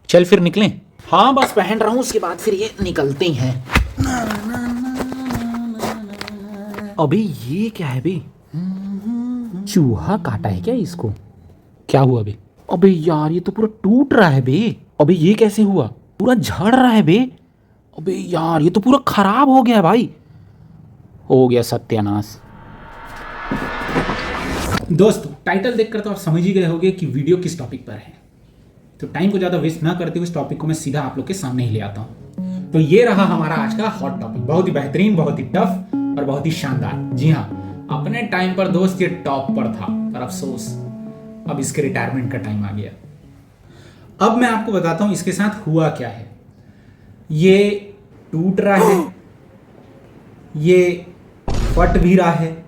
चल फिर निकलें। हाँ बस पहन रहा हूँ, उसके बाद फिर ये निकलते हैं। अबे ये क्या है बे? चूहा काटा है क्या इसको? क्या हुआ बे? अबे यार ये तो पूरा टूट रहा है बे। अबे ये कैसे हुआ? पूरा झड़ रहा है बे। अबे यार ये तो पूरा खराब हो गया है भाई। हो गया सत्यानाश। दोस्तों टाइटल देखकर तो आप समझ ही गए होंगे कि वीडियो किस टॉपिक पर है, तो टाइम को ज़्यादा वेस्ट ना करते हुए इस टॉपिक को मैं सीधा आप लोग के सामने ही ले आता हूँ। तो ये रहा हमारा आज का हॉट टॉपिक, बहुत ही बेहतरीन, बहुत ही टफ और बहुत ही शानदार। जी हाँ, अपने टाइम पर दोस्त ये टॉप पर था, पर अफसोस अब इसके रिटायरमेंट का टाइम आ गया। अब मैं आपको बताता हूँ इसके साथ हुआ क्या है। ये टूट रहा है, ये फट भी रहा है,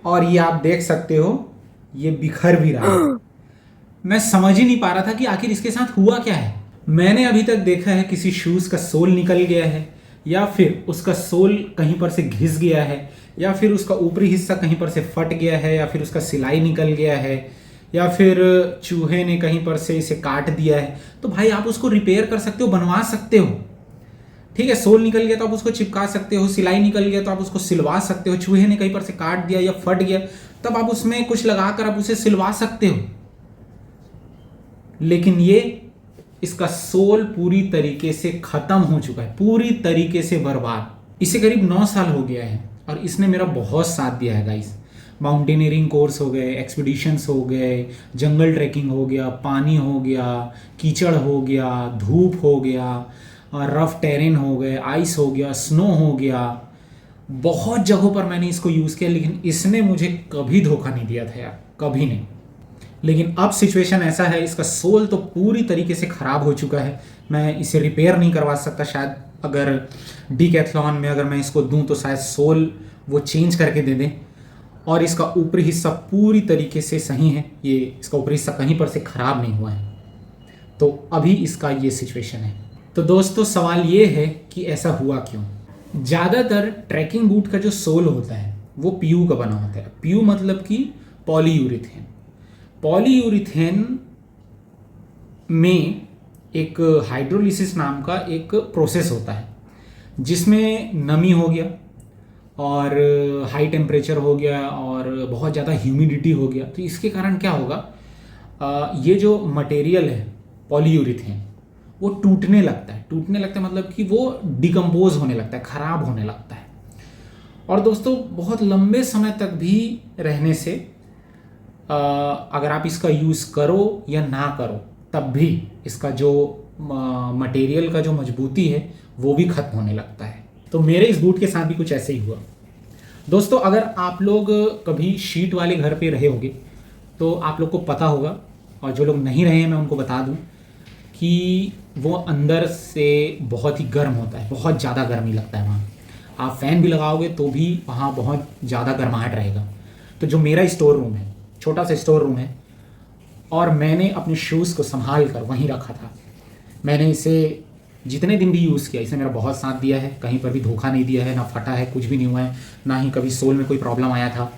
और ये आप देख सकते हो ये बिखर भी रहा है। मैं समझ ही नहीं पा रहा था कि आखिर इसके साथ हुआ क्या है। मैंने अभी तक देखा है किसी शूज का सोल निकल गया है, या फिर उसका सोल कहीं पर से घिस गया है, या फिर उसका ऊपरी हिस्सा कहीं पर से फट गया है, या फिर उसका सिलाई निकल गया है, या फिर चूहे ने कहीं पर से इसे काट दिया है। तो भाई आप उसको रिपेयर कर सकते हो, बनवा सकते हो। ठीक है, सोल निकल गया तो आप उसको चिपका सकते हो, सिलाई निकल गया तो आप उसको सिलवा सकते हो, चूहे ने कहीं पर से काट दिया या फट गया तब आप उसमें कुछ लगाकर आप उसे सिलवा सकते हो। लेकिन ये इसका सोल पूरी तरीके से खत्म हो चुका है, पूरी तरीके से बर्बाद। इसे करीब 9 साल हो गया है और इसने मेरा बहुत साथ दिया है गाइस। माउंटेनियरिंग कोर्स हो गए, एक्सपीडिशंस हो गए, जंगल ट्रैकिंग हो गया, पानी हो गया, कीचड़ हो गया, धूप हो गया, रफ टेरेन हो गए, आइस हो गया, स्नो हो गया। बहुत जगहों पर मैंने इसको यूज़ किया, लेकिन इसने मुझे कभी धोखा नहीं दिया था यार, कभी नहीं। लेकिन अब सिचुएशन ऐसा है, इसका सोल तो पूरी तरीके से ख़राब हो चुका है। मैं इसे रिपेयर नहीं करवा सकता। शायद अगर डीकैथलॉन में अगर मैं इसको दूं तो शायद सोल वो चेंज करके दे दें। और इसका ऊपरी हिस्सा पूरी तरीके से सही है, ये इसका ऊपरी हिस्सा कहीं पर से ख़राब नहीं हुआ है। तो अभी इसका ये सिचुएशन है। तो दोस्तों सवाल ये है कि ऐसा हुआ क्यों। ज़्यादातर ट्रैकिंग बूट का जो सोल होता है वो पीयू का बना होता है। पीयू मतलब कि पॉलीयूरिथेन। पॉलीयूरिथेन में एक हाइड्रोलिसिस नाम का एक प्रोसेस होता है, जिसमें नमी हो गया और हाई टेम्परेचर हो गया और बहुत ज़्यादा ह्यूमिडिटी हो गया। तो इसके कारण क्या होगा, ये जो मटेरियल है पॉलीयूरिथेन वो टूटने लगता है। टूटने लगता है मतलब कि वो डिकम्पोज होने लगता है, ख़राब होने लगता है। और दोस्तों बहुत लंबे समय तक भी रहने से अगर आप इसका यूज़ करो या ना करो तब भी इसका जो मटेरियल का जो मजबूती है वो भी ख़त्म होने लगता है। तो मेरे इस बूट के साथ भी कुछ ऐसे ही हुआ। दोस्तों अगर आप लोग कभी शीट वाले घर पे रहे होंगे तो आप लोग को पता होगा, और जो लोग नहीं रहे हैं मैं उनको बता दूं कि वो अंदर से बहुत ही गर्म होता है, बहुत ज़्यादा गर्मी लगता है वहाँ। आप फ़ैन भी लगाओगे तो भी वहाँ बहुत ज़्यादा गर्माहट रहेगा। तो जो मेरा स्टोर रूम है, छोटा सा स्टोर रूम है, और मैंने अपने शूज़ को संभाल कर वहीं रखा था। मैंने इसे जितने दिन भी यूज़ किया, इसने मेरा बहुत साथ दिया है। कहीं पर भी धोखा नहीं दिया है, ना फटा है, कुछ भी नहीं हुआ है, ना ही कभी सोल में कोई प्रॉब्लम आया था।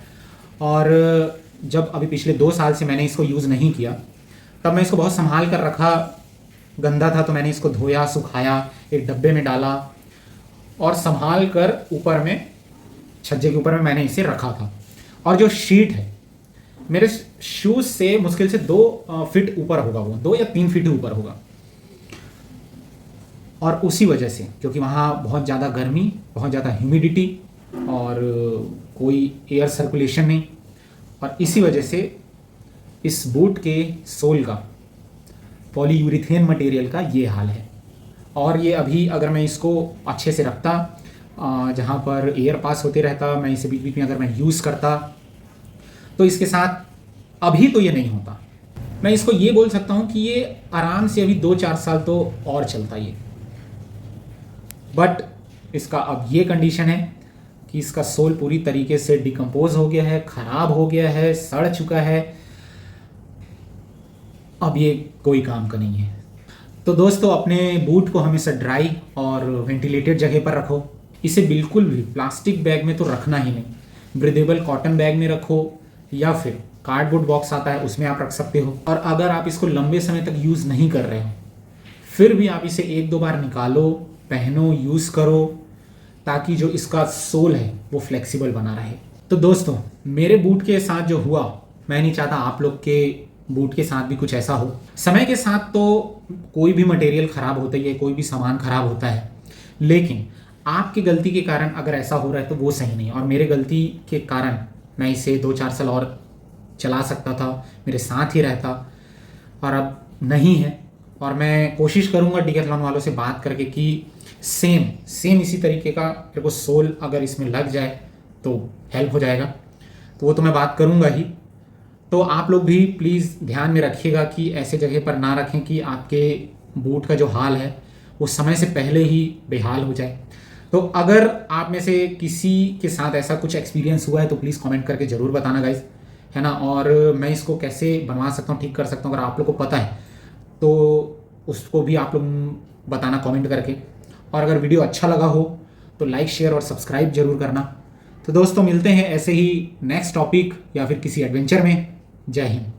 और जब अभी पिछले 2 साल से मैंने इसको यूज़ नहीं किया तब मैं इसको बहुत संभाल कर रखा। गंदा था तो मैंने इसको धोया, सुखाया, एक डब्बे में डाला और संभाल कर ऊपर में छज्जे के ऊपर में मैंने इसे रखा था। और जो शीट है मेरे शूज़ से मुश्किल से 2 फीट ऊपर होगा, वो 2 या 3 फीट ऊपर होगा। और उसी वजह से, क्योंकि वहाँ बहुत ज़्यादा गर्मी, बहुत ज़्यादा ह्यूमिडिटी और कोई एयर सर्कुलेशन नहीं, और इसी वजह से इस बूट के सोल का, पॉलीयूरिथेन मटेरियल का ये हाल है। और ये अभी अगर मैं इसको अच्छे से रखता, जहाँ पर एयर पास होते रहता, मैं इसे बीच बीच में अगर मैं यूज़ करता तो इसके साथ अभी तो ये नहीं होता। मैं इसको ये बोल सकता हूँ कि ये आराम से अभी 2-4 साल तो और चलता ये। बट इसका अब ये कंडीशन है कि इसका सोल पूरी तरीके से डिकम्पोज हो गया है, ख़राब हो गया है, सड़ चुका है। अब ये कोई काम का नहीं है। तो दोस्तों अपने बूट को हमेशा ड्राई और वेंटिलेटेड जगह पर रखो। इसे बिल्कुल भी प्लास्टिक बैग में तो रखना ही नहीं। ब्रीदेबल कॉटन बैग में रखो, या फिर कार्डबोर्ड बॉक्स आता है उसमें आप रख सकते हो। और अगर आप इसको लंबे समय तक यूज़ नहीं कर रहे हो फिर भी आप इसे 1-2 बार निकालो, पहनो, यूज़ करो, ताकि जो इसका सोल है वो फ्लेक्सिबल बना रहे। तो दोस्तों, मेरे बूट के साथ जो हुआ, मैं नहीं चाहता आप लोग के बूट के साथ भी कुछ ऐसा हो। समय के साथ तो कोई भी मटेरियल ख़राब होता ही है, कोई भी सामान ख़राब होता है, लेकिन आपकी गलती के कारण अगर ऐसा हो रहा है तो वो सही नहीं है। और मेरे गलती के कारण मैं इसे 2-4 साल और चला सकता था, मेरे साथ ही रहता, और अब नहीं है। और मैं कोशिश करूँगा डिकैथलॉन वालों से बात करके कि सेम इसी तरीके का मेरे को सोल अगर इसमें लग जाए तो हेल्प हो जाएगा। तो वो तो मैं बात करूँगा ही। तो आप लोग भी प्लीज़ ध्यान में रखिएगा कि ऐसे जगह पर ना रखें कि आपके बूट का जो हाल है वो समय से पहले ही बेहाल हो जाए। तो अगर आप में से किसी के साथ ऐसा कुछ एक्सपीरियंस हुआ है तो प्लीज़ कमेंट करके ज़रूर बताना गाइज, है ना। और मैं इसको कैसे बनवा सकता हूँ, ठीक कर सकता हूँ, अगर आप लोग को पता है तो उसको भी आप लोग बताना कमेंट करके। और अगर वीडियो अच्छा लगा हो तो लाइक, शेयर और सब्सक्राइब जरूर करना। तो दोस्तों, मिलते हैं ऐसे ही नेक्स्ट टॉपिक या फिर किसी एडवेंचर में। जय हिंद।